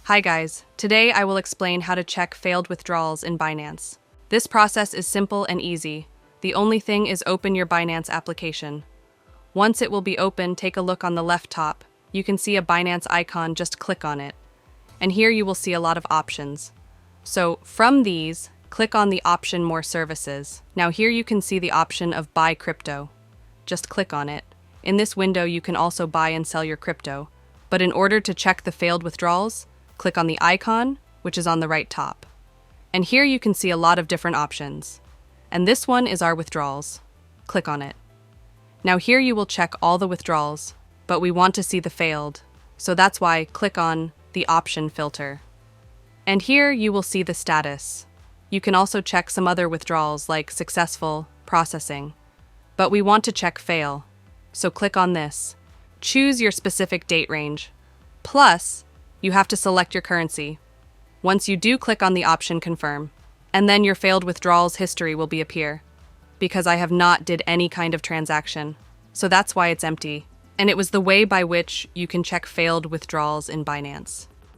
Hi guys, today I will explain how to check failed withdrawals in Binance. This process is simple and easy. The only thing is open your Binance application. Once it will be open, take a look on the left top. You can see a Binance icon, just click on it. And here you will see a lot of options. So from these, click on the option More Services. Now here you can see the option of Buy Crypto. Just click on it. In this window you can also buy and sell your crypto. But in order to check the failed withdrawals, click on the icon, which is on the right top. And here you can see a lot of different options. And this one is our withdrawals. Click on it. Now here you will check all the withdrawals, but we want to see the failed. So that's why click on the option filter. And here you will see the status. You can also check some other withdrawals like successful, processing. But we want to check fail. So click on this. Choose your specific date range. Plus, you have to select your currency. Once you do, click on the option Confirm, and then your failed withdrawals history will appear. Because I have not did any kind of transaction, so that's why it's empty. And it was the way by which you can check failed withdrawals in Binance.